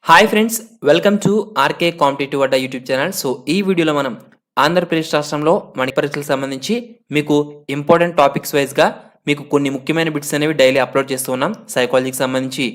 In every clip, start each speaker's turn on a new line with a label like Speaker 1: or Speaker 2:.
Speaker 1: Hi friends, welcome to RK competitive Adda YouTube channel. So ఈ వీడియోలో మనం ఆంధ్రప్రదేశ్ రాష్ట్రంలో మణి పరీక్షలకు సంబంధించి మీకు ఇంపార్టెంట్ టాపిక్స్ వైజ్గా మీకు కొన్ని ముఖ్యమైన బిట్స్ అనేవి డైలీ అప్లోడ్ చేస్తూ ఉన్నాం. సైకాలజీకి సంబంధించి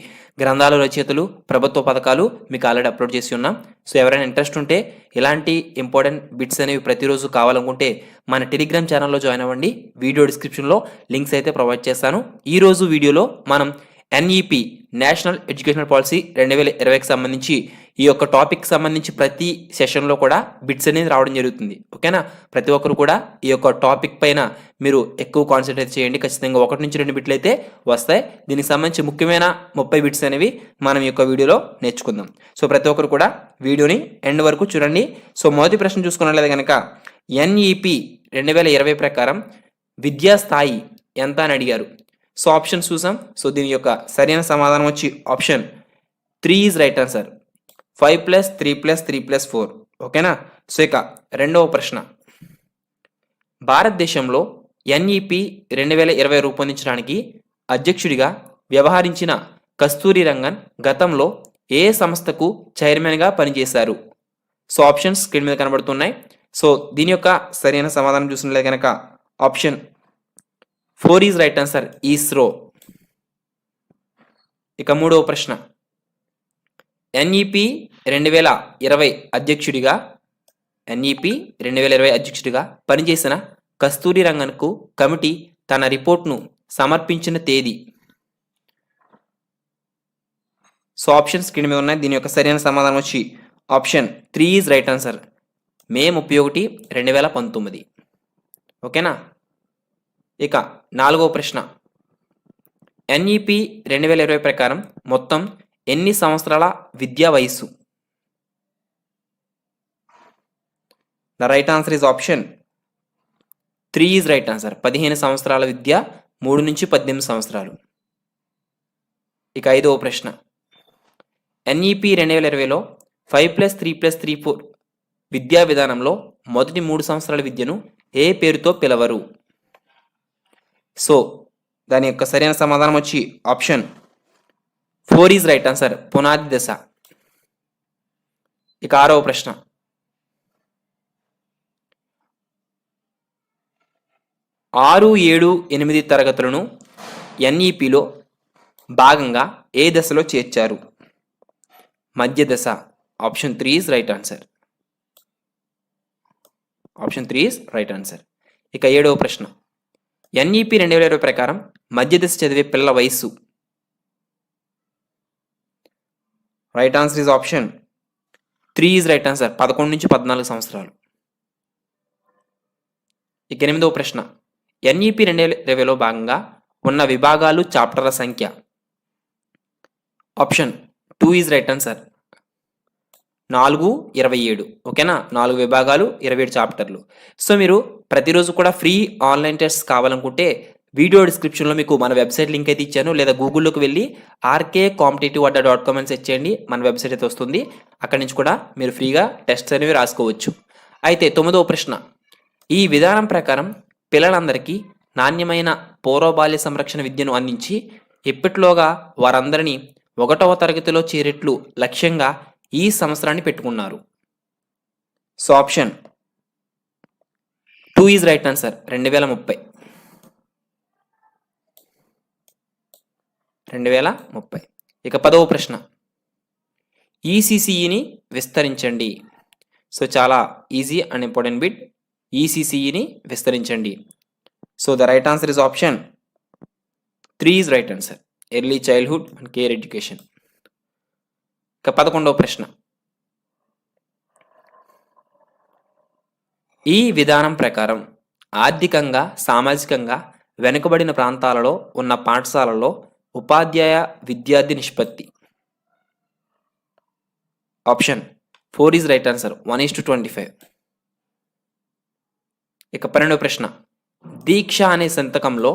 Speaker 1: గ్రంథాలు, రచయితలు, ప్రభుత్వ పథకాలు మీకు ఆల్రెడీ అప్లోడ్ చేసి ఉన్నాం. సో ఎవరైనా ఇంట్రెస్ట్ ఉంటే ఇలాంటి ఇంపార్టెంట్ బిట్స్ అనేవి ప్రతిరోజు కావాలనుకుంటే మన టెలిగ్రామ్ ఛానల్లో జాయిన్ అవ్వండి. వీడియో డిస్క్రిప్షన్లో లింక్స్ అయితే ప్రొవైడ్ చేస్తాను. ఈరోజు వీడియోలో మనం ఎన్ఈపి నేషనల్ ఎడ్యుకేషనల్ పాలసీ 2020కి సంబంధించి ఈ యొక్క టాపిక్ సంబంధించి ప్రతి సెషన్లో కూడా బిట్స్ అనేది రావడం జరుగుతుంది. ఓకేనా? ప్రతి ఒక్కరు కూడా ఈ యొక్క టాపిక్ పైన మీరు ఎక్కువ కాన్సన్ట్రేట్ చేయండి. ఖచ్చితంగా 1 నుంచి 2 బిట్లు అయితే వస్తాయి. దీనికి సంబంధించి ముఖ్యమైన 30 బిట్స్ అనేవి మనం ఈ యొక్క వీడియోలో నేర్చుకుందాం. సో ప్రతి ఒక్కరు కూడా వీడియోని ఎండ్ వరకు చూడండి. సో మొదటి ప్రశ్న చూసుకున్నట్లయితే కనుక ఎన్ఈపి 2020 ప్రకారం విద్యా స్థాయి ఎంత అని అడిగారు. సో ఆప్షన్స్ చూసాం. సో దీని యొక్క సరైన సమాధానం వచ్చి ఆప్షన్ 3 ఈజ్ రైట్ ఆన్సర్. 5+3+3+4. ఓకేనా? సో ఇక రెండవ ప్రశ్న, భారతదేశంలో ఎన్ఈపి 2020 రూపొందించడానికి అధ్యక్షుడిగా వ్యవహరించిన కస్తూరి రంగన్ గతంలో ఏ సంస్థకు చైర్మన్గా పనిచేశారు? సో ఆప్షన్స్ స్క్రీన్ మీద కనబడుతున్నాయి. సో దీని యొక్క సరైన సమాధానం చూసినట్లయితే కనుక option 4 is right answer, ISRO. ఇక మూడవ ప్రశ్న, ఎన్ఈపి 2020 అధ్యక్షుడిగా పనిచేసిన కస్తూరి రంగన్కు కమిటీ తన రిపోర్ట్ను సమర్పించిన తేదీ? సో ఆప్షన్ స్క్రీన్ మీద ఉన్నాయి. దీని యొక్క సరైన సమాధానం వచ్చి ఆప్షన్ 3 ఈజ్ రైట్ ఆన్సర్, మే 31, 2019. ఓకేనా? ఇక నాలుగవ ప్రశ్న, ఎన్ఈపి 2020 ప్రకారం మొత్తం ఎన్ని సంవత్సరాల విద్యా వయస్సు? The right answer is option 3 is right answer, 15 సంవత్సరాల విద్య, 3 నుంచి 18 సంవత్సరాలు. ఇక ఐదవ ప్రశ్న, ఎన్ఈపి 2020లో 5+3+3+4 విద్యా విధానంలో మొదటి 3 సంవత్సరాల విద్యను ఏ పేరుతో పిలవరు? సో దాని యొక్క సరైన సమాధానం వచ్చి ఆప్షన్ 4 ఈజ్ రైట్ ఆన్సర్, పునాది దశ. ఇక ఆరవ ప్రశ్న, 6, 7, 8 తరగతులను ఎన్ఈపిలో భాగంగా ఏ దశలో చేర్చారు? మధ్య దశ. Option 3 is right answer. ఇక ఏడవ ప్రశ్న, ఎన్ఈపి 2020 ప్రకారం మధ్య దశ చదివే పిల్లల వయస్సు? Right answer is option 3 is right answer, 11 నుంచి 14 సంవత్సరాలు. ఇక ఎనిమిదవ ప్రశ్న, ఎన్ఈపి 2020లో భాగంగా ఉన్న విభాగాలు, చాప్టర్ల సంఖ్య? Option 2 is right answer, 4, 27. ఓకేనా? 4 విభాగాలు, 27 చాప్టర్లు. సో మీరు ప్రతిరోజు కూడా ఫ్రీ ఆన్లైన్ టెస్ట్ కావాలనుకుంటే వీడియో డిస్క్రిప్షన్లో మీకు మన వెబ్సైట్ లింక్ అయితే ఇచ్చాను, లేదా గూగుల్లోకి వెళ్ళి rkcompetitiveadda.com అని సెర్చ్ చేయండి. మన వెబ్సైట్ అయితే వస్తుంది. అక్కడి నుంచి కూడా మీరు ఫ్రీగా టెస్ట్స్ అనేవి రాసుకోవచ్చు. అయితే 9వ ప్రశ్న, ఈ విధానం ప్రకారం పిల్లలందరికీ నాణ్యమైన పూర్వబాల్య సంరక్షణ విద్యను అందించి ఎప్పటిలోగా వారందరినీ 1వ తరగతిలో చేరేట్లు లక్ష్యంగా ఈ సంవత్సరాన్ని పెట్టుకున్నారు? So option 2 is right answer, 2030. ఇక 10వ ప్రశ్న, ఈసీసీఈని విస్తరించండి. సో చాలా ఈజీ అండ్ ఇంపార్టెంట్ బిట్, ఈసీసీఈని విస్తరించండి. So the right answer is option 3 is right answer, early childhood and care education. ఇక 11వ ప్రశ్న, ఈ విధానం ప్రకారం ఆర్థికంగా, సామాజికంగా వెనుకబడిన ప్రాంతాలలో ఉన్న పాఠశాలలో ఉపాధ్యాయ విద్యార్థి నిష్పత్తి? Option 4 is right answer, 1:25. ఇక 12వ ప్రశ్న, దీక్ష అనే సంతకంలో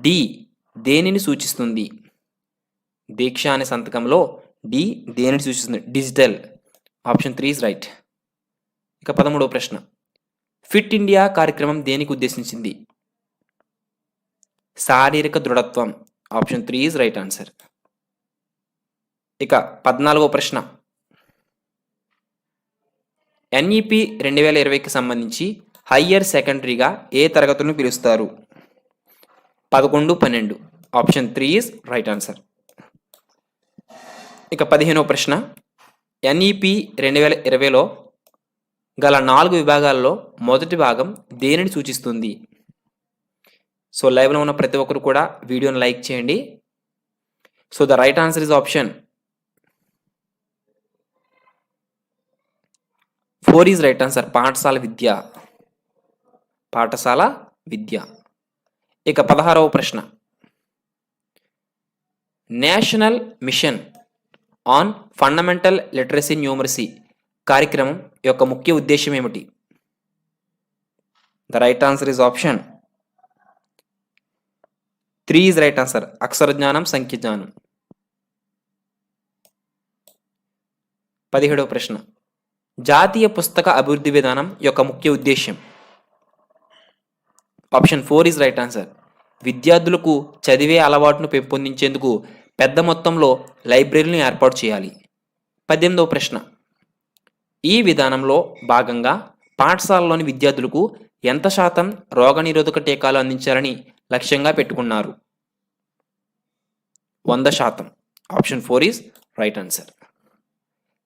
Speaker 1: డి దేనిని సూచిస్తుంది? దీక్ష అనే సంతకంలో డి దేనిని సూచిస్తుంది? డిజిటల్. Option 3 is right. ఇక 13వ ప్రశ్న, ఫిట్ ఇండియా కార్యక్రమం దేనికి ఉద్దేశించింది? శారీరక దృఢత్వం. Option 3 is right answer. ఇక 14వ ప్రశ్న, ఎన్ఈపి 2020కి సంబంధించి హయ్యర్ సెకండరీగా ఏ తరగతులను పిలుస్తారు? 11, 12. Option 3 is right answer. ఇక 15వ ప్రశ్న. ఎన్ఈపి 2020లో గల 4 విభాగాల్లో మొదటి భాగం దేనిని సూచిస్తుంది? సో లైవ్లో ఉన్న ప్రతి ఒక్కరు కూడా వీడియోని లైక్ చేయండి. So the right answer is option 4 is right answer. పాఠశాల విద్య. ఇక 16వ ప్రశ్న. National mission on fundamental literacy numeracy కార్యక్రమం యొక్క ముఖ్య ఉద్దేశం ఏమిటి? The right answer is option 3 is right answer. అక్షర జ్ఞానం, సంఖ్య జ్ఞానం. 17వ ప్రశ్న. జాతీయ పుస్తక అభివృద్ధి విధానం యొక్క ముఖ్య ఉద్దేశం? Option 4 is right answer. విద్యార్థులకు చదివే అలవాటును పెంపొందించేందుకు పెద్ద మొత్తంలో లైబ్రరీలను ఏర్పాటు చేయాలి. 18వ ప్రశ్న. ఈ విధానంలో భాగంగా పాఠశాలలోని విద్యార్థులకు ఎంత శాతం రోగనిరోధక టీకాలు అందించాలని లక్ష్యంగా పెట్టుకున్నారు? 100%. Option 4 is right answer.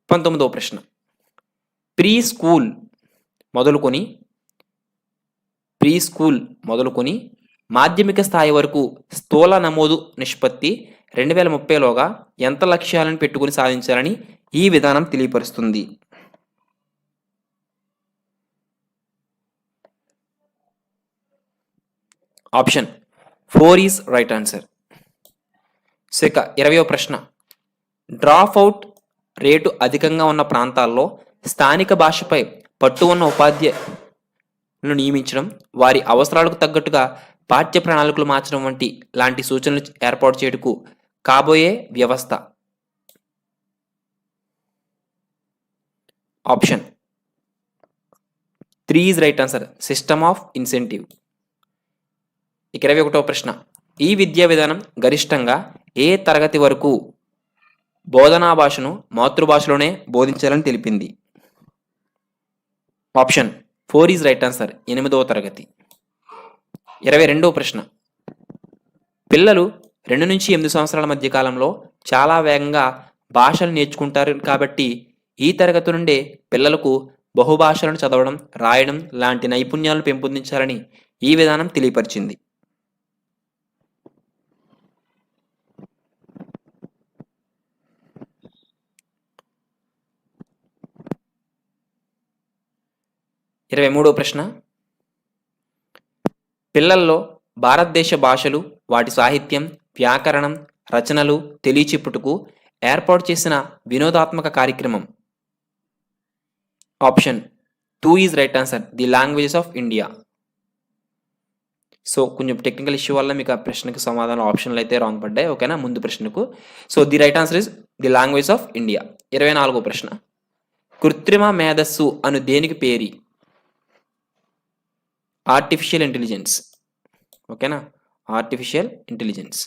Speaker 1: 19వ ప్రశ్న. ప్రీ స్కూల్ మొదలుకొని మాధ్యమిక స్థాయి వరకు స్థూల నమోదు నిష్పత్తి 2030లోగా ఎంత లక్ష్యాలను పెట్టుకుని సాధించాలని ఈ విధానం తెలియపరుస్తుంది? Option 4 is right answer. So ఇక 20వ ప్రశ్న. డ్రాప్ అవుట్ రేటు అధికంగా ఉన్న ప్రాంతాల్లో స్థానిక భాషపై పట్టు ఉన్న ఉపాధ్యాయులను నియమించడం, వారి అవసరాలకు తగ్గట్టుగా పాఠ్య ప్రణాళికలు మార్చడం లాంటి సూచనలు ఏర్పాటు చేయటకు కాబోయే వ్యవస్థ? Option 3 is right answer. System of incentive. ఇక 21వ ప్రశ్న. ఈ విద్యా విధానం గరిష్టంగా ఏ తరగతి వరకు బోధనా భాషను మాతృభాషలోనే బోధించాలని తెలిపింది? Option 4 is right answer. 8వ తరగతి. 22వ ప్రశ్న. పిల్లలు 2 నుంచి 8 సంవత్సరాల మధ్య కాలంలో చాలా వేగంగా భాషలు నేర్చుకుంటారు కాబట్టి ఈ తరగతి నుండే పిల్లలకు బహుభాషలను చదవడం, రాయడం లాంటి నైపుణ్యాలను పెంపొందించాలని ఈ విధానం తెలియపరిచింది. ఇరవై మూడవ ప్రశ్న. పిల్లల్లో భారతదేశ భాషలు, వాటి సాహిత్యం, వ్యాకరణం, రచనలు తెలియచెప్పుటకు ఏర్పాటు చేసిన వినోదాత్మక కార్యక్రమం? Option 2 is right answer. The languages of India. So కొంచెం టెక్నికల్ ఇష్యూ వల్ల మీకు ఆ ప్రశ్నకు సమాధానం ఆప్షన్లు అయితే రాంగ్ పడ్డాయి. ఓకేనా? ముందు ప్రశ్నకు. So the right answer is the language of India. 24వ ప్రశ్న. కృత్రిమ మేధస్సు అను దేనికి పేరి? Artificial intelligence. ఓకేనా? Artificial intelligence.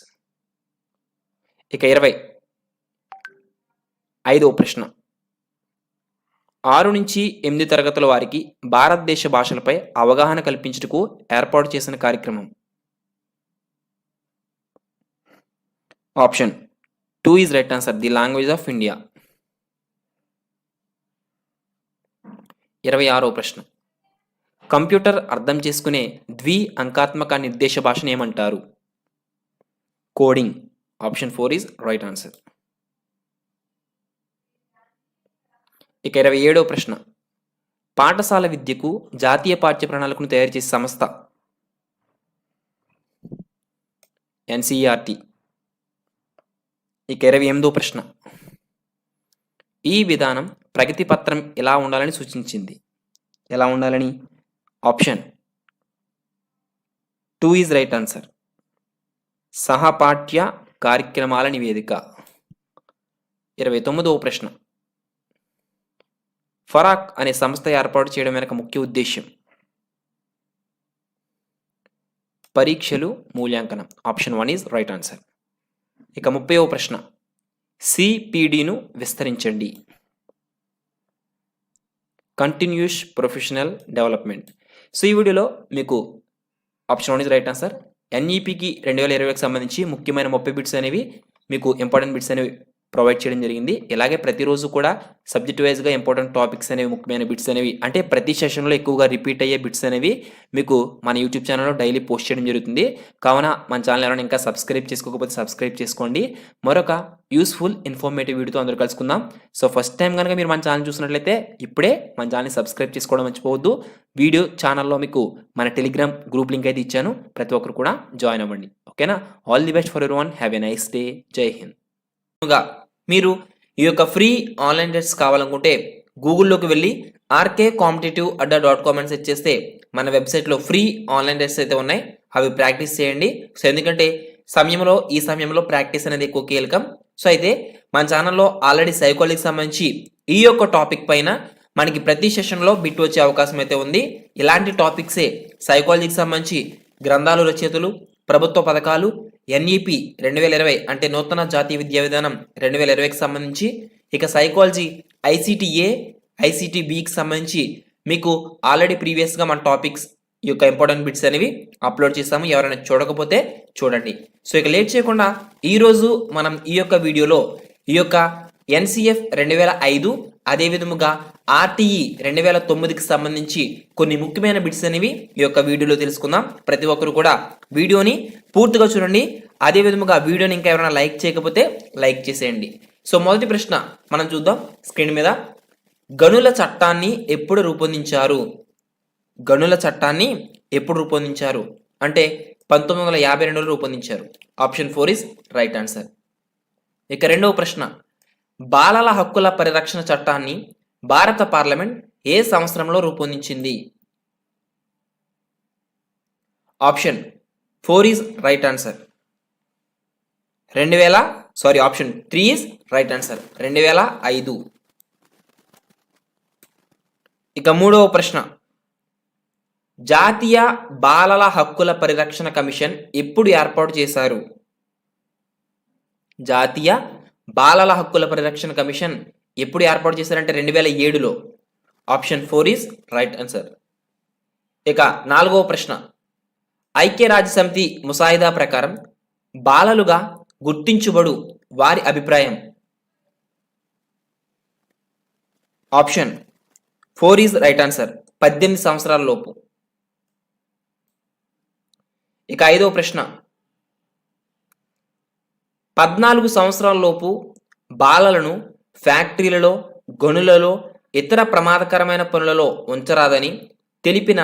Speaker 1: ఇక 25వ ప్రశ్న. 6 నుంచి 8 తరగతుల వారికి భారతదేశ భాషలపై అవగాహన కల్పించుటకు ఏర్పాటు చేసిన కార్యక్రమం? Option 2 is right answer. The language of India. 26వ ప్రశ్న. కంప్యూటర్ అర్థం చేసుకునే ద్వి అంకాత్మక నిర్దేశ భాషను ఏమంటారు? Coding. Option 4 is right answer. ఇక 27వ ప్రశ్న. పాఠశాల విద్యకు జాతీయ పాఠ్య ప్రణాళికను తయారు చేసే సంస్థ? ఎన్సిఈఆర్టీ. ఇక 28వ ప్రశ్న. ఈ విధానం ప్రగతి పత్రం ఎలా ఉండాలని సూచించింది? ఎలా ఉండాలని? Option 2 is right answer. సహపాఠ్య కార్యక్రమాల నివేదిక. 29వ ప్రశ్న. ఫరాక్ అనే సంస్థ ఏర్పాటు చేయడం వెనుక ముఖ్య ఉద్దేశ్యం? పరీక్షలు, మూల్యాంకనం. Option 1 is right answer. ఇక 30వ ప్రశ్న. సిపిడిను విస్తరించండి. Continuous professional development. సో ఈ వీడియోలో మీకు ఆప్షన్ 1 ఇస్ రైట్ ఆన్సర్. ఎన్ఈపికి 2020కి సంబంధించి ముఖ్యమైన 30 బిట్స్ అనేవి మీకు ఇంపార్టెంట్ బిట్స్ అనేవి ప్రొవైడ్ చేయడం జరిగింది. ఇలాగే ప్రతిరోజు కూడా సబ్జెక్ట్ వైజ్గా ఇంపార్టెంట్ టాపిక్స్ అనేవి, ముఖ్యమైన బిట్స్ అనేవి, అంటే ప్రతి సెషన్లో ఎక్కువగా రిపీట్ అయ్యే బిట్స్ అనేవి మీకు మన యూట్యూబ్ ఛానల్లో డైలీ పోస్ట్ చేయడం జరుగుతుంది. కావున మన ఛానల్ ఎవరైనా ఇంకా సబ్స్క్రైబ్ చేసుకోకపోతే సబ్స్క్రైబ్ చేసుకోండి. మరొక యూస్ఫుల్ ఇన్ఫర్మేటివ్ వీడియోతో అందరూ కలుసుకుందాం. సో ఫస్ట్ టైం కనుక మీరు మన ఛానల్ చూసినట్లయితే ఇప్పుడే మన ఛానల్ని సబ్స్క్రైబ్ చేసుకోవడం మర్చిపోవద్దు. వీడియో ఛానల్లో మీకు మన టెలిగ్రామ్ గ్రూప్ లింక్ అయితే ఇచ్చాను, ప్రతి ఒక్కరు కూడా జాయిన్ అవ్వండి. ఓకేనా? All the best for everyone. Have a nice day. జై హింద్. మీరు ఈ యొక్క ఫ్రీ ఆన్లైన్ టెస్ట్ కావాలనుకుంటే గూగుల్లోకి వెళ్ళి rkcompetitiveadda.com అని సెర్చ్ చేస్తే మన వెబ్సైట్లో ఫ్రీ ఆన్లైన్ టెస్ట్ అయితే ఉన్నాయి. అవి ప్రాక్టీస్ చేయండి. సో ఎందుకంటే ఈ సమయంలో ప్రాక్టీస్ అనేది ఎక్కువ కీలకం. సో అయితే మన ఛానల్లో ఆల్రెడీ సైకాలజీకి సంబంధించి ఈ యొక్క టాపిక్ పైన మనకి ప్రతి సెషన్లో బిట్ వచ్చే అవకాశం అయితే ఉంది. ఇలాంటి టాపిక్సే సైకాలజీకి సంబంధించి గ్రంథాలు, రచయితలు, ప్రభుత్వ పథకాలు, ఎన్ఈపి 2020 అంటే నూతన జాతీయ విద్యా విధానం 2020కి సంబంధించి, ఇక సైకాలజీ ఐసిటిఏ, ఐసిటిబికి సంబంధించి మీకు ఆల్రెడీ ప్రీవియస్గా మన టాపిక్స్ ఈ యొక్క ఇంపార్టెంట్ బిట్స్ అనేవి అప్లోడ్ చేస్తాము. ఎవరైనా చూడకపోతే చూడండి. సో ఇక లేట్ చేయకుండా ఈరోజు మనం ఈ యొక్క వీడియోలో ఈ యొక్క ఎన్సిఎఫ్ 2005 అదే విధముగా ఆర్టీఈ 2009కి సంబంధించి కొన్ని ముఖ్యమైన బిట్స్ అనేవి ఈ యొక్క వీడియోలో తెలుసుకుందాం. ప్రతి ఒక్కరు కూడా వీడియోని పూర్తిగా చూడండి. అదే విధముగా వీడియోని ఇంకా ఎవరైనా లైక్ చేయకపోతే లైక్ చేసేయండి. సో మొదటి ప్రశ్న మనం చూద్దాం స్క్రీన్ మీద. గనుల చట్టాన్ని ఎప్పుడు రూపొందించారు? గనుల చట్టాన్ని ఎప్పుడు రూపొందించారు అంటే 1952లో రూపొందించారు. Option 4 is right answer. ఇక రెండవ ప్రశ్న, బాలల హక్కుల పరిరక్షణ చట్టాన్ని భారత పార్లమెంట్ ఏ సంవత్సరంలో రూపొందించింది? Option 4 is right answer. Option 3 is right answer. 2005. ఇక మూడవ ప్రశ్న, జాతీయ బాలల హక్కుల పరిరక్షణ కమిషన్ ఎప్పుడు ఏర్పాటు చేశారు? జాతీయ బాలల హక్కుల పరిరక్షణ కమిషన్ ఎప్పుడు ఏర్పాటు చేశారంటే 2007లో. Option 4 is right answer. ఇక నాలుగవ ప్రశ్న, ఐక్యరాజ్య సమితి ముసాయిదా ప్రకారం బాలలుగా గుర్తించబడు వారి అభిప్రాయం? Option 4 is right answer. 18 సంవత్సరాల లోపు. ఇక ఐదవ ప్రశ్న, 14 సంవత్సరాల లోపు బాలలను ఫ్యాక్టరీలలో, గనులలో, ఇతర ప్రమాదకరమైన పనులలో ఉంచరాదని తెలిపిన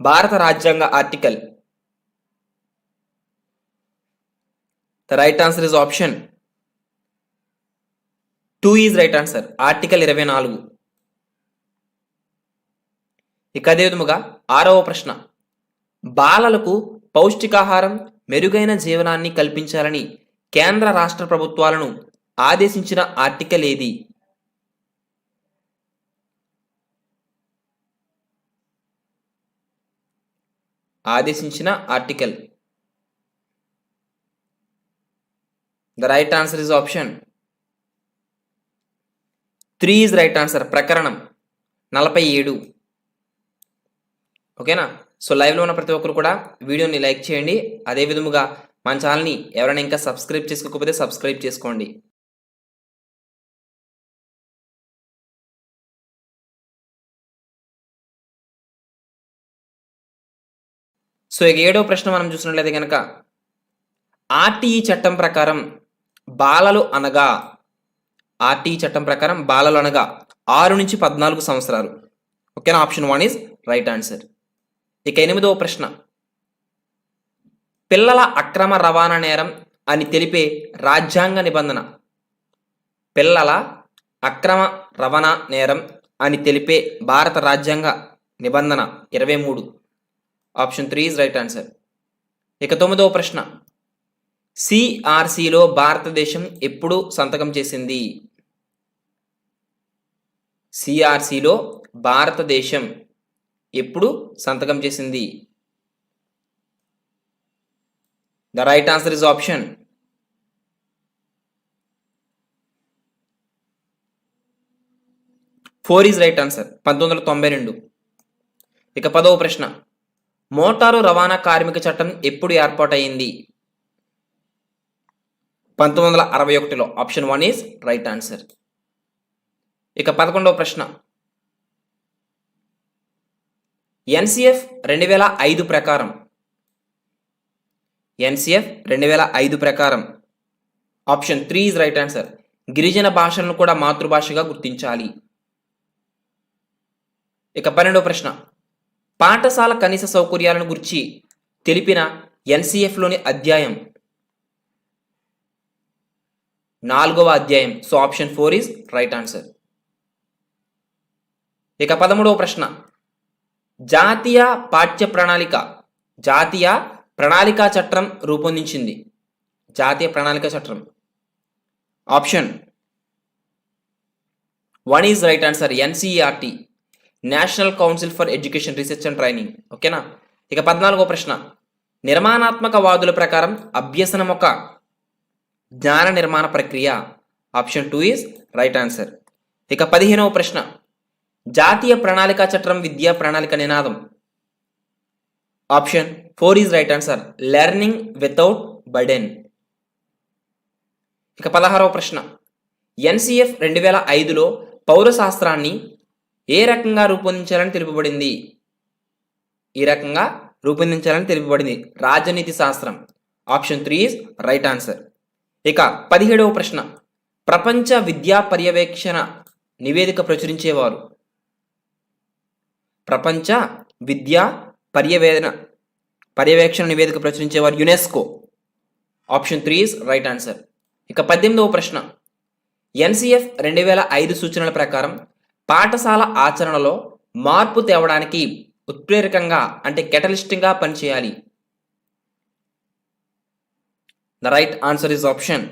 Speaker 1: భారత రాజ్యాంగ article? The right answer is option 2 is right answer. Article 24. ఇక అదే విధముగా ఆరవ ప్రశ్న, బాలలకు పౌష్టికాహారం, మెరుగైన జీవనాన్ని కల్పించాలని కేంద్ర రాష్ట్ర ప్రభుత్వాలను ఆదేశించిన ఆర్టికల్ ఏది? ఆదేశించిన article. The right answer is option 3 is right answer. ప్రకరణం 47. ఓకేనా? సో లైవ్లో ఉన్న ప్రతి ఒక్కరు కూడా వీడియోని లైక్ చేయండి. అదే విధముగా మన ఛానల్ని ఎవరైనా ఇంకా సబ్స్క్రైబ్ చేసుకోకపోతే సబ్స్క్రైబ్ చేసుకోండి. సో ఇక ఏడవ ప్రశ్న మనం చూసినట్లయితే కనుక, ఆర్టీఈ చట్టం ప్రకారం బాలలు అనగా 6 నుంచి 14 సంవత్సరాలు. ఓకేనా? Option 1 is right answer. ఇక ఎనిమిదవ ప్రశ్న, పిల్లల అక్రమ రవాణా నేరం అని తెలిపే రాజ్యాంగ నిబంధన? పిల్లల అక్రమ రవాణా నేరం అని తెలిపే భారత రాజ్యాంగ నిబంధన 23. Option 3 is right answer. ఇక తొమ్మిదవ ప్రశ్న, సిఆర్సిలో భారతదేశం ఎప్పుడు సంతకం చేసింది? సిఆర్సిలో భారతదేశం ఎప్పుడు సంతకం చేసింది? The right answer is option 4 4 is right answer, 1992. ఇక 10వ ప్రశ్న, మోటారు రవాణా కార్మిక చట్టం ఎప్పుడు ఏర్పాటైంది? 1961లో. Option 1 is right answer. ఇక 11వ ప్రశ్న, ఎన్సిఎఫ్ 2005 ప్రకారం ఆప్షన్ 3 ఈజ్ రైట్ ఆన్సర్, గిరిజన భాషలను కూడా మాతృభాషగా గుర్తించాలి. ఇక 12వ ప్రశ్న, పాఠశాల కనీస సౌకర్యాలను గురించి తెలిపిన ఎన్సిఎఫ్లోని అధ్యాయం 4వ అధ్యాయం. So option 4 is right answer. ఇక 13వ ప్రశ్న, జాతీయ ప్రణాళిక చట్టం రూపొందించింది. జాతీయ ప్రణాళిక చట్టం. Option 1 is right answer, NCERT, national council for education research and training. ఓకేనా. ఇక 14వ ప్రశ్న, నిర్మాణాత్మక వాదుల ప్రకారం అభ్యసనం ఒక జ్ఞాన నిర్మాణ ప్రక్రియ. Option 2 is right answer. ఇక 15వ ప్రశ్న, జాతీయ ప్రణాళిక చట్టం విద్యా ప్రణాళిక నినాదం. Option 4 is right answer, learning without burden. ఇక 16వ ప్రశ్న, ఎన్సిఎఫ్ 2005లో పౌర శాస్త్రాన్ని ఏ రకంగా రూపొందించాలని తెలుపబడింది? రాజనీతి శాస్త్రం. Option 3 is right answer. ఇక 17వ ప్రశ్న, ప్రపంచ విద్యా పర్యవేక్షణ నివేదిక ప్రచురించేవారు. ప్రపంచ విద్యా పర్యవేక్షణ నివేదిక ప్రచురించేవారు UNESCO. Option 3 is right answer. ఇక 18వ ప్రశ్న, ఎన్సిఎఫ్ 2005 సూచనల ప్రకారం పాఠశాల ఆచరణలో మార్పు తేవడానికి ఉత్ప్రేరకంగా అంటే కెటలిస్టింగ్గా పనిచేయాలి. The right answer is option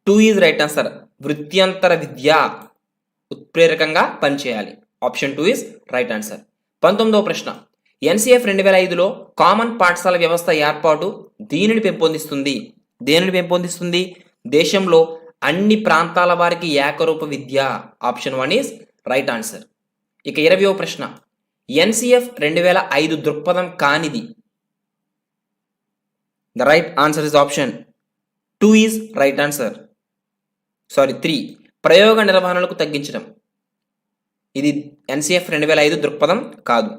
Speaker 1: 2 is right answer, వృత్యంతర విద్య ఉత్ప్రేరకంగా పనిచేయాలి. Option 2 is right answer. 19వ ప్రశ్న, ఎన్సిఎఫ్ 2005లో కామన్ పాఠశాల వ్యవస్థ ఏర్పాటు దేనిని పెంపొందిస్తుంది? దేశంలో అన్ని ప్రాంతాల వారికి ఏకరూప విద్య. Option 1 is right answer. ఇక 20వ ప్రశ్న, ఎన్సిఎఫ్ 2005 దృక్పథం కానిది. The right answer is option 2 is right answer. 3, ప్రయోగ నిర్వహణలకు తగ్గించడం. ఇది ఎన్సిఎఫ్ 2005 దృక్పథం కాదు.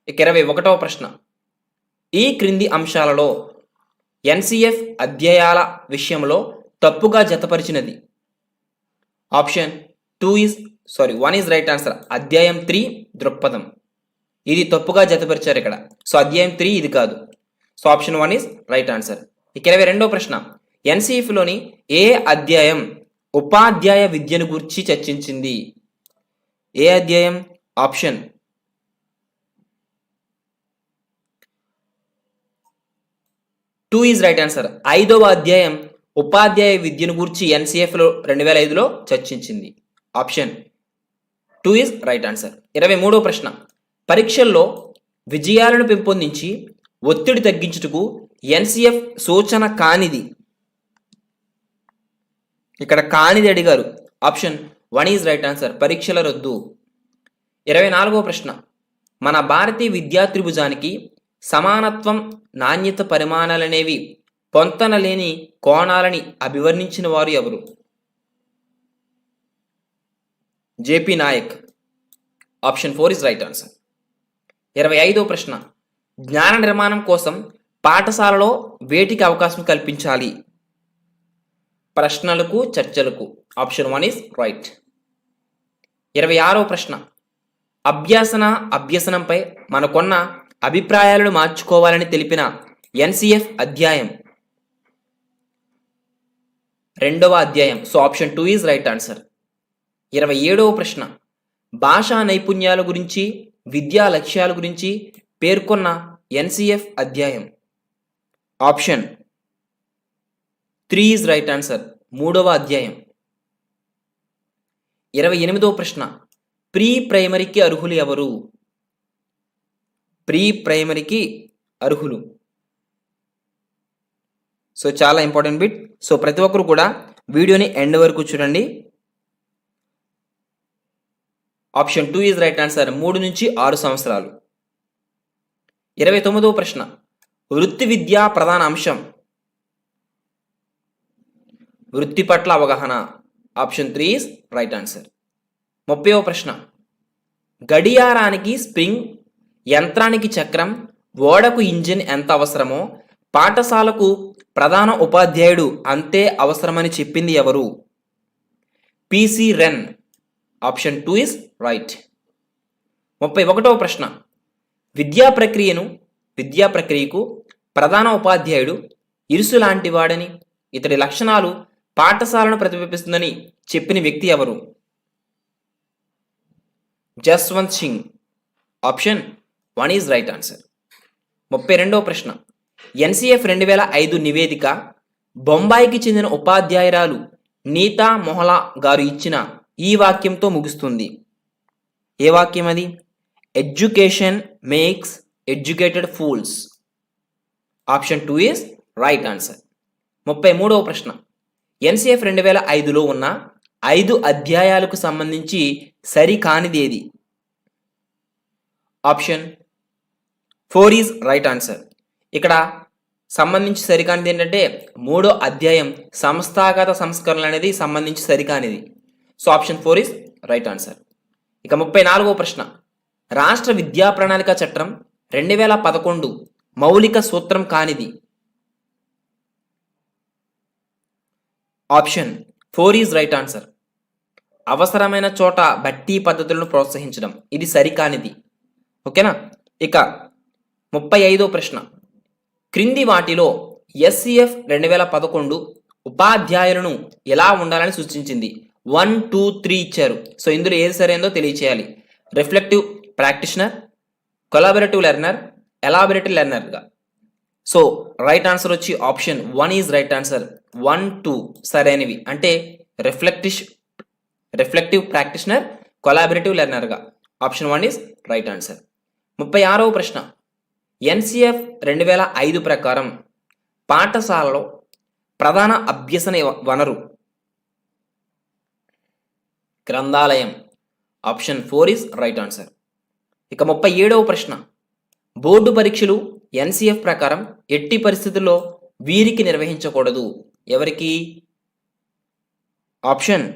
Speaker 1: ఇక 21వ ప్రశ్న, ఈ క్రింది అంశాలలో ఎన్సిఎఫ్ అధ్యాయాల విషయంలో తప్పుగా జతపరిచినది. ఆప్షన్ 1 ఈజ్ రైట్ ఆన్సర్, అధ్యాయం 3 దృక్పథం. ఇది తప్పుగా జతపరిచారు ఇక్కడ. సో అధ్యాయం 3 ఇది కాదు. So option 1 is right answer. ఇక 22వ ప్రశ్న, ఎన్సిఎఫ్లోని ఏ అధ్యాయం ఉపాధ్యాయ విద్యను గురించి చర్చించింది? ఏ అధ్యాయం? Option 2 is right answer. 5వ అధ్యాయం ఉపాధ్యాయ విద్యను గురించి ఎన్సిఎఫ్లో 2005లో చర్చించింది. Option 2 is right answer. 23వ ప్రశ్న, పరీక్షల్లో విజయాలను పెంపొందించి ఒత్తిడి తగ్గించుటకు ఎన్సిఎఫ్ సూచన కానిది. ఇక్కడ కానిది అడిగారు. ఆప్షన్ 1 ఈజ్ రైట్ ఆన్సర్, పరీక్షల రద్దు. 24వ ప్రశ్న, మన భారతీయ విద్యా త్రిభుజానికి సమానత్వం, నాణ్యత, పరిమాణాలనేవి పొంతనలేని కోణాలని అభివర్ణించిన వారు ఎవరు? JP Naik. Option 4 is right answer. 25వ ప్రశ్న, జ్ఞాన నిర్మాణం కోసం పాఠశాలలో వేటికి అవకాశం కల్పించాలి? ప్రశ్నలకు, చర్చలకు. Option 1 is right. 26వ ప్రశ్న, అభ్యసనంపై మనకున్న అభిప్రాయాలను మార్చుకోవాలని తెలిపిన ఎన్సిఎఫ్ అధ్యాయం 2వ అధ్యాయం. So option 2 is right answer. 27వ ప్రశ్న, భాషా నైపుణ్యాల గురించి, విద్యా లక్ష్యాల గురించి పేర్కొన్న ఎన్సిఎఫ్ అధ్యాయం. ఆప్షన్ 3 ఈజ్ రైట్ ఆన్సర్, 3వ అధ్యాయం. 28వ ప్రశ్న, ప్రీ ప్రైమరీకి అర్హులు ఎవరు? ప్రీ ప్రైమరీకి అర్హులు. సో చాలా ఇంపార్టెంట్ బిట్. సో ప్రతి ఒక్కరు కూడా వీడియోని ఎండ్ వరకు చూడండి. Option 2 is right answer. 3 నుంచి 6 సంవత్సరాలు. 29వ ప్రశ్న. వృత్తి విద్య ప్రధాన అంశం. వృత్తి పట్ల అవగాహన. Option 3 is right answer. 30వ ప్రశ్న. గడియారానికి స్ప్రింగ్, యంత్రానికి చక్రం, ఓడకు ఇంజిన్ ఎంత అవసరమో పాఠశాలకు ప్రధాన ఉపాధ్యాయుడు అంతే అవసరమని చెప్పింది ఎవరు? PC Wren. Option 2 is right. 31వ ప్రశ్న. విద్యా ప్రక్రియకు ప్రధాన ఉపాధ్యాయుడు ఇరుసు లాంటి వాడని, ఇతడి లక్షణాలు పాఠశాలను ప్రతిబింబిస్తుందని చెప్పిన వ్యక్తి ఎవరు? Jaswant Singh. Option 1 is right answer. 32వ ప్రశ్న. ఎన్సిఎఫ్ 2005 నివేదిక బొంబాయికి చెందిన ఉపాధ్యాయురాలు నీతా మొహలా గారు ఇచ్చిన ఈ వాక్యంతో ముగుస్తుంది. ఏ వాక్యం అది? Education makes educated fools. Option 2 is right answer. 33వ ప్రశ్న. ఎన్సిఎఫ్ 2005లో ఉన్న 5 అధ్యాయాలకు సంబంధించి సరికానిది ఏది? Option 4 is right answer. ఇక్కడ సంబంధించి సరికానిది ఏంటంటే 3వ అధ్యాయం సంస్థాగత సంస్కరణలు అనేది సంబంధించి సరికానిది. So option 4 is right answer. ఇక 34వ ప్రశ్న. రాష్ట్ర విద్యా ప్రణాళిక చట్టం 2011 మౌలిక సూత్రం కానిది? Option 4 is right answer. అవసరమైన చోట బట్టి పద్ధతులను ప్రోత్సహించడం, ఇది సరికానిది. ఓకేనా. ఇక 35వ ప్రశ్న. క్రింది వాటిలో ఎస్సిఎఫ్ 2011 ఉపాధ్యాయులను ఎలా ఉండాలని సూచించింది? 1, 2, 3 ఇచ్చారు. సో ఇందులో ఏది సరైనదో తెలియచేయాలి. Reflective practitioner, collaborative learner, elaborative లెర్నర్గా. సో రైట్ ఆన్సర్ వచ్చి ఆప్షన్ 1 ఈజ్ రైట్ ఆన్సర్. 1, 2 సరైనవి. అంటే రిఫ్లెక్టివ్ ప్రాక్టీషనర్, కొలాబరేటివ్ లెర్నర్గా. Option 1 is right answer. 36వ ప్రశ్న. ఎన్సిఎఫ్ 2005 ప్రకారం పాఠశాలలో ప్రధాన అభ్యసన వనరు? గ్రంథాలయం. Option 4 is right answer. ఇక 37వ ప్రశ్న. బోర్డు పరీక్షలు ఎన్సిఎఫ్ ప్రకారం ఎట్టి పరిస్థితుల్లో వీరికి నిర్వహించకూడదు. ఎవరికి? Option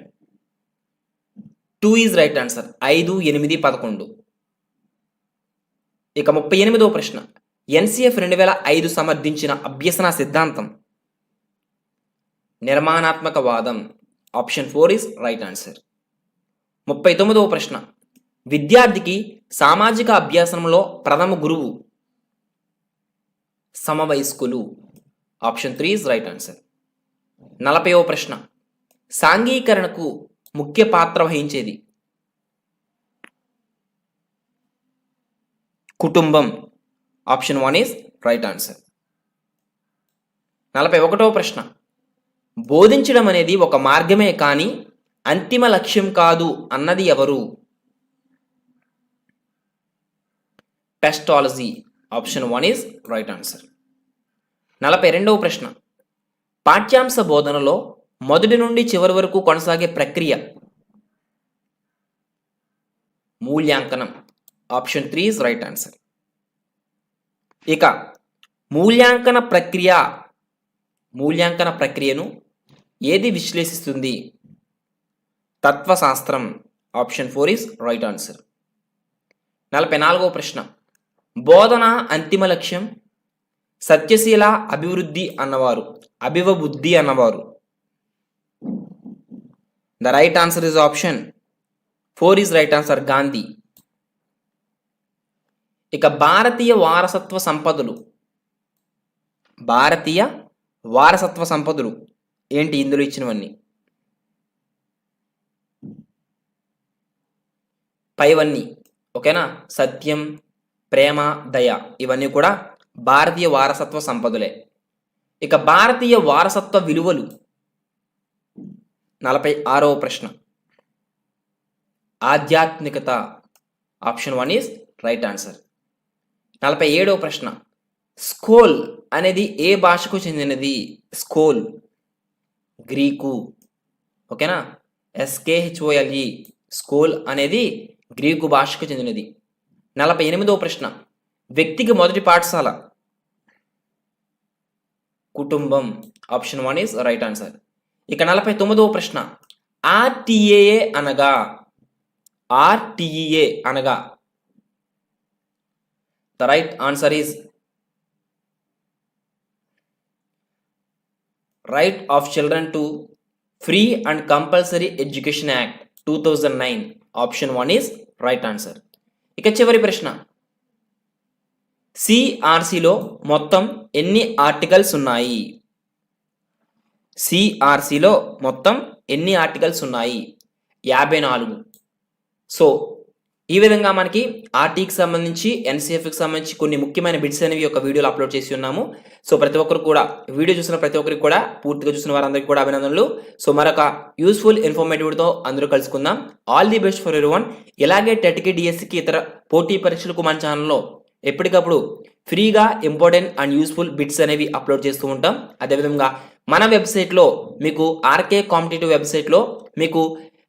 Speaker 1: 2 is right answer. 5, 8, 11. ఇక 38వ ప్రశ్న. ఎన్సిఎఫ్ 2005 సమర్థించిన అభ్యసన సిద్ధాంతం? నిర్మాణాత్మక వాదం. Option 4 is right answer. 39వ ప్రశ్న. విద్యార్థికి సామాజిక అభ్యాసంలో ప్రథమ గురువు? సమవయస్కులు. Option 3 is right answer. 40వ ప్రశ్న. సాంఘీకరణకు ముఖ్య పాత్ర వహించేది? కుటుంబం. Option 1 is right answer. 41వ ప్రశ్న. బోధించడం అనేది ఒక మార్గమే కానీ అంతిమ లక్ష్యం కాదు అన్నది ఎవరు? Pestalozzi. Option 1 is right answer. 42వ ప్రశ్న. పాఠ్యాంశ బోధనలో మొదటి నుండి చివరి వరకు కొనసాగే ప్రక్రియ? మూల్యాంకనం. Option 3 is right answer. ఇక మూల్యాంకన ప్రక్రియను ఏది విశ్లేషిస్తుంది? తత్వశాస్త్రం. Option 4 is right answer. 44వ ప్రశ్న. బోధన అంతిమ లక్ష్యం సత్యశీల అభివృద్ధి అన్నవారు? The right answer is option 4 is right answer. Gandhi. ఇక భారతీయ వారసత్వ సంపదలు ఏంటి ఇందులో ఇచ్చినవన్నీ? పైవన్నీ. ఓకేనా. సత్యం, ప్రేమ, దయ ఇవన్నీ కూడా భారతీయ వారసత్వ సంపదలే. ఇక భారతీయ వారసత్వ విలువలు? 46వ ప్రశ్న. ఆధ్యాత్మికత. Option 1 is right answer. 47వ ప్రశ్న. స్కోల్ అనేది ఏ భాషకు చెందినది? స్కోల్ గ్రీకు. ఓకేనా. SKHOLE. స్కోల్ అనేది గ్రీకు భాషకు చెందినది. 48వ ప్రశ్న, వ్యక్తికి మొదటి పాఠశాల కుటుంబం. Option 1 is right answer. ఇక 49వ ప్రశ్న, ఆర్టీఏఏ అనగా the right answer is right of children to free and compulsory education act 2009. Option 1 is right answer. ఇక చివరి ప్రశ్న, సిఆర్సిలో మొత్తం ఎన్ని ఆర్టికల్స్ ఉన్నాయి? సిఆర్సిలో మొత్తం ఎన్ని ఆర్టికల్స్ ఉన్నాయి? 54. సో ఈ విధంగా మనకి ఆర్టీకి సంబంధించి ఎన్సీఎఫ్కి సంబంధించి కొన్ని ముఖ్యమైన బిట్స్ అనేవి ఒక వీడియోలో అప్లోడ్ చేసి ఉన్నాము. సో ప్రతి ఒక్కరు కూడా వీడియో చూసిన ప్రతి ఒక్కరికి కూడా, పూర్తిగా చూసిన వారందరికీ కూడా అభినందనలు. సో మరొక యూస్ఫుల్ ఇన్ఫర్మేటివ్తో అందరూ కలుసుకుందాం. All the best for everyone. ఇలాగే టెట్కి, డిఎస్సికి, ఇతర పోటీ పరీక్షలకు మన ఛానల్లో ఎప్పటికప్పుడు ఫ్రీగా ఇంపార్టెంట్ అండ్ యూస్ఫుల్ బిట్స్ అనేవి అప్లోడ్ చేస్తూ ఉంటాం. అదేవిధంగా మన వెబ్సైట్లో మీకు ఆర్కే కాంపిటేటివ్ వెబ్సైట్లో మీకు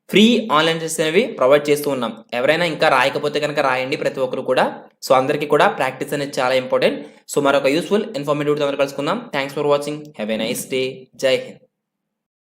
Speaker 1: ఫ్రీ ఆన్లైన్ టెస్ట్ అనేవి ప్రొవైడ్ చేస్తూ ఉన్నాం. ఎవరైనా ఇంకా రాయకపోతే కనుక రాయండి ప్రతి ఒక్కరు కూడా. సో అందరికీ కూడా ప్రాక్టీస్ అనేది చాలా ఇంపార్టెంట్. సో మరొక యూస్ఫుల్ ఇన్ఫర్మేటివ్ అందరూ కలుసుకుందాం. Thanks for watching. Have a nice day. జై హింద్.